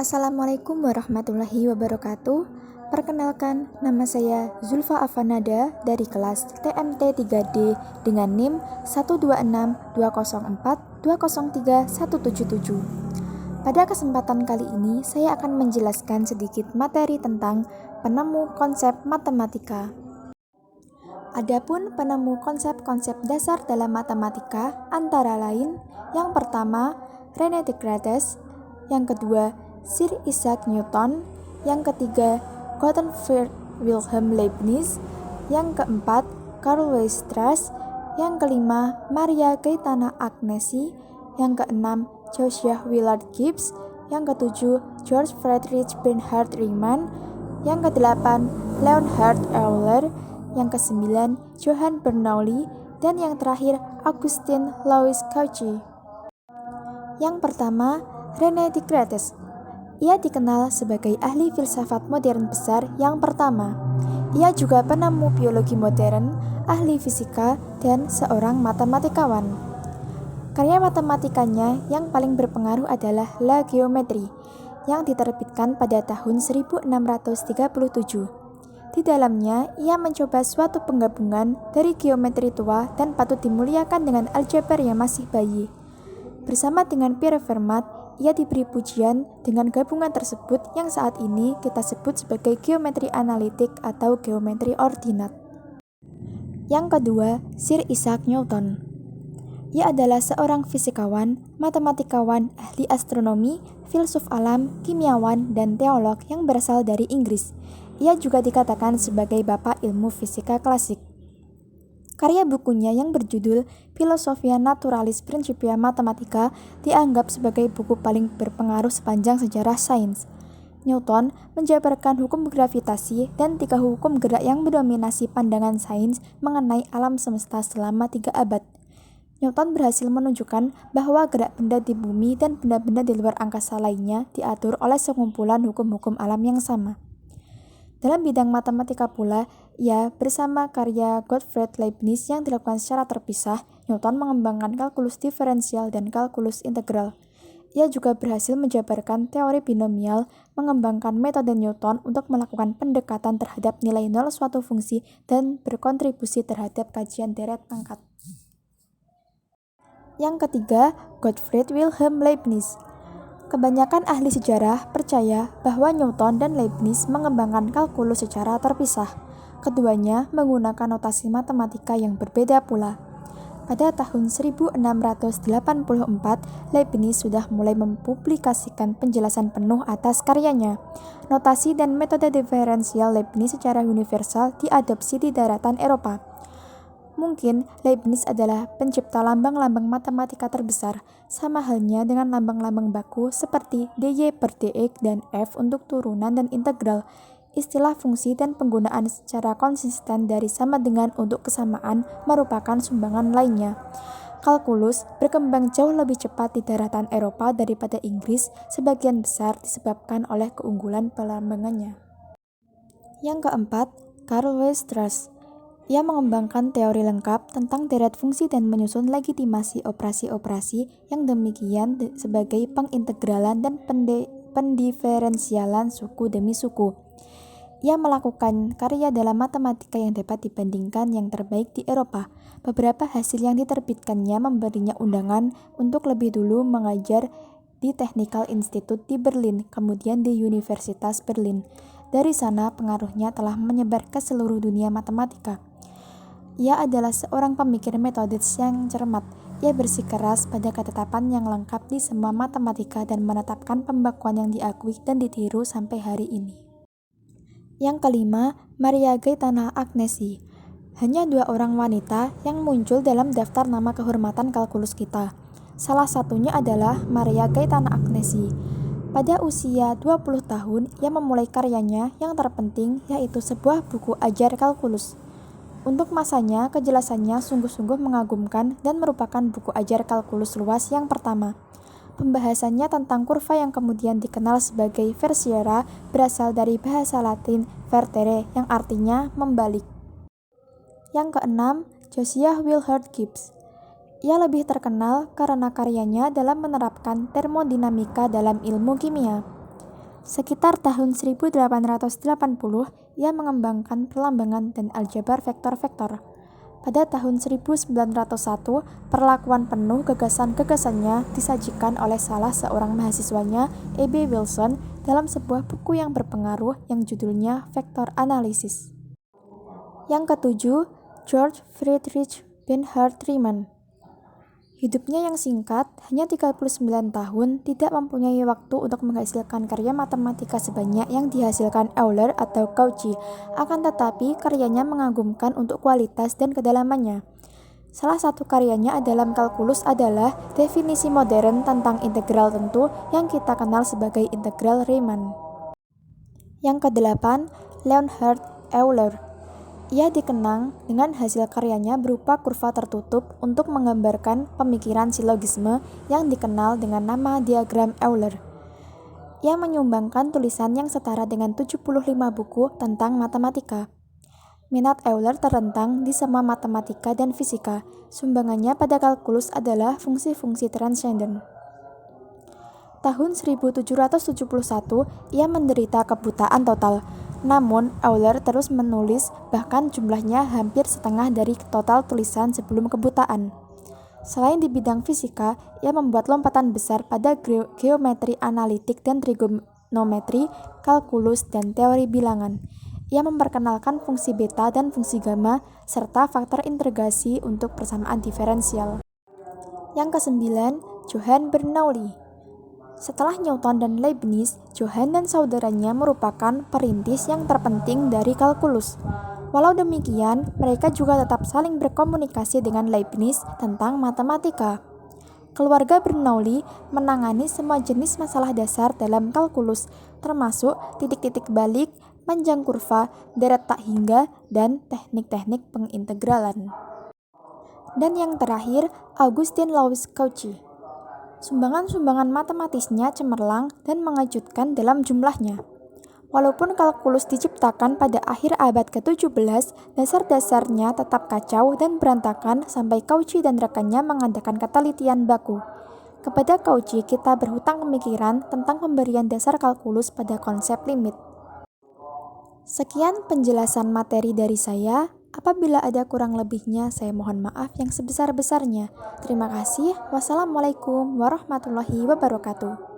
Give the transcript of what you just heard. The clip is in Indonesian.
Assalamualaikum warahmatullahi wabarakatuh. Perkenalkan, nama saya Zulfa Afanada dari kelas TMT 3D dengan NIM 1262042031777. Pada kesempatan kali ini, saya akan menjelaskan sedikit materi tentang penemu konsep matematika. Adapun penemu konsep-konsep dasar dalam matematika antara lain, yang pertama, René Descartes, yang kedua, Sir Isaac Newton, yang ketiga, Gottfried Wilhelm Leibniz, yang keempat, Karl Weierstrass, yang kelima, Maria Gaetana Agnesi, yang keenam, Josiah Willard Gibbs, yang ketujuh, George Friedrich Bernhard Riemann, yang kedelapan, Leonhard Euler, yang kesembilan, Johann Bernoulli, dan yang terakhir, Augustin Louis Cauchy. Yang pertama, René Descartes. Ia dikenal sebagai ahli filsafat modern besar yang pertama. Ia juga penemu biologi modern, ahli fisika, dan seorang matematikawan. Karya matematikanya yang paling berpengaruh adalah La Géométrie, yang diterbitkan pada tahun 1637. Di dalamnya, ia mencoba suatu penggabungan dari geometri tua dan patut dimuliakan dengan aljabar yang masih bayi. Bersama dengan Pierre Fermat, ia diberi pujian dengan gabungan tersebut yang saat ini kita sebut sebagai geometri analitik atau geometri ordinat. Yang kedua, Sir Isaac Newton. Ia adalah seorang fisikawan, matematikawan, ahli astronomi, filsuf alam, kimiawan, dan teolog yang berasal dari Inggris. Ia juga dikatakan sebagai bapak ilmu fisika klasik. Karya bukunya yang berjudul Philosophia Naturalis Principia Mathematica dianggap sebagai buku paling berpengaruh sepanjang sejarah sains. Newton menjabarkan hukum gravitasi dan 3 hukum gerak yang mendominasi pandangan sains mengenai alam semesta selama 3 abad. Newton berhasil menunjukkan bahwa gerak benda di bumi dan benda-benda di luar angkasa lainnya diatur oleh sekumpulan hukum-hukum alam yang sama. Dalam bidang matematika pula, ia bersama karya Gottfried Leibniz yang dilakukan secara terpisah, Newton mengembangkan kalkulus diferensial dan kalkulus integral. Ia juga berhasil menjabarkan teori binomial, mengembangkan metode Newton untuk melakukan pendekatan terhadap nilai nol suatu fungsi dan berkontribusi terhadap kajian deret pangkat. Yang ketiga, Gottfried Wilhelm Leibniz. Kebanyakan ahli sejarah percaya bahwa Newton dan Leibniz mengembangkan kalkulus secara terpisah. Keduanya menggunakan notasi matematika yang berbeda pula. Pada tahun 1684, Leibniz sudah mulai mempublikasikan penjelasan penuh atas karyanya. Notasi dan metode diferensial Leibniz secara universal diadopsi di daratan Eropa. Mungkin Leibniz adalah pencipta lambang-lambang matematika terbesar, sama halnya dengan lambang-lambang baku seperti dy per dx dan f untuk turunan dan integral. Istilah fungsi dan penggunaan secara konsisten dari sama dengan untuk kesamaan merupakan sumbangan lainnya. Kalkulus berkembang jauh lebih cepat di daratan Eropa daripada Inggris, sebagian besar disebabkan oleh keunggulan pelambangannya. Yang keempat, Karl Weierstrass. Ia mengembangkan teori lengkap tentang deret fungsi dan menyusun legitimasi operasi-operasi yang demikian sebagai pengintegralan dan pendiferensialan suku demi suku. Ia melakukan karya dalam matematika yang dapat dibandingkan yang terbaik di Eropa. Beberapa hasil yang diterbitkannya memberinya undangan untuk lebih dulu mengajar di Technical Institute di Berlin, kemudian di Universitas Berlin. Dari sana pengaruhnya telah menyebar ke seluruh dunia matematika. Ia adalah seorang pemikir metodis yang cermat. Ia bersikeras pada ketetapan yang lengkap di semua matematika dan menetapkan pembakuan yang diakui dan ditiru sampai hari ini. Yang kelima, Maria Gaetana Agnesi. Hanya 2 orang wanita yang muncul dalam daftar nama kehormatan kalkulus kita. Salah satunya adalah Maria Gaetana Agnesi. Pada usia 20 tahun, ia memulai karyanya yang terpenting yaitu sebuah buku ajar kalkulus. Untuk masanya, kejelasannya sungguh-sungguh mengagumkan dan merupakan buku ajar kalkulus luas yang pertama. Pembahasannya tentang kurva yang kemudian dikenal sebagai versiera berasal dari bahasa Latin vertere yang artinya membalik. Yang keenam, Josiah Willard Gibbs. Ia lebih terkenal karena karyanya dalam menerapkan termodinamika dalam ilmu kimia. Sekitar tahun 1880, ia mengembangkan perlambangan dan aljabar vektor-vektor. Pada tahun 1901, perlakuan penuh gagasan-gagasannya disajikan oleh salah seorang mahasiswanya, E.B. Wilson, dalam sebuah buku yang berpengaruh yang judulnya Vektor Analisis. Yang ketujuh, George Friedrich Bernhard Riemann. Hidupnya yang singkat, hanya 39 tahun, tidak mempunyai waktu untuk menghasilkan karya matematika sebanyak yang dihasilkan Euler atau Cauchy. Akan tetapi, karyanya mengagumkan untuk kualitas dan kedalamannya. Salah satu karyanya dalam kalkulus adalah definisi modern tentang integral tentu yang kita kenal sebagai integral Riemann. Yang kedelapan, Leonhard Euler. Ia dikenang dengan hasil karyanya berupa kurva tertutup untuk menggambarkan pemikiran silogisme yang dikenal dengan nama diagram Euler. Ia menyumbangkan tulisan yang setara dengan 75 buku tentang matematika. Minat Euler terentang di semua matematika dan fisika. Sumbangannya pada kalkulus adalah fungsi-fungsi transenden. Tahun 1771, ia menderita kebutaan total. Namun, Euler terus menulis, bahkan jumlahnya hampir setengah dari total tulisan sebelum kebutaan. Selain di bidang fisika, ia membuat lompatan besar pada geometri analitik dan trigonometri, kalkulus, dan teori bilangan. Ia memperkenalkan fungsi beta dan fungsi gamma, serta faktor integrasi untuk persamaan diferensial. Yang kesembilan, Johann Bernoulli. Setelah Newton dan Leibniz, Johann dan saudaranya merupakan perintis yang terpenting dari kalkulus. Walau demikian, mereka juga tetap saling berkomunikasi dengan Leibniz tentang matematika. Keluarga Bernoulli menangani semua jenis masalah dasar dalam kalkulus, termasuk titik-titik balik, panjang kurva, deret tak hingga, dan teknik-teknik pengintegralan. Dan yang terakhir, Augustin Louis Cauchy. Sumbangan-sumbangan matematisnya cemerlang dan mengejutkan dalam jumlahnya. Walaupun kalkulus diciptakan pada akhir abad ke-17, dasar-dasarnya tetap kacau dan berantakan sampai Cauchy dan rekannya mengadakan ketelitian baku. Kepada Cauchy kita berhutang pemikiran tentang pemberian dasar kalkulus pada konsep limit. Sekian penjelasan materi dari saya. Apabila ada kurang lebihnya, saya mohon maaf yang sebesar-besarnya. Terima kasih. Wassalamualaikum warahmatullahi wabarakatuh.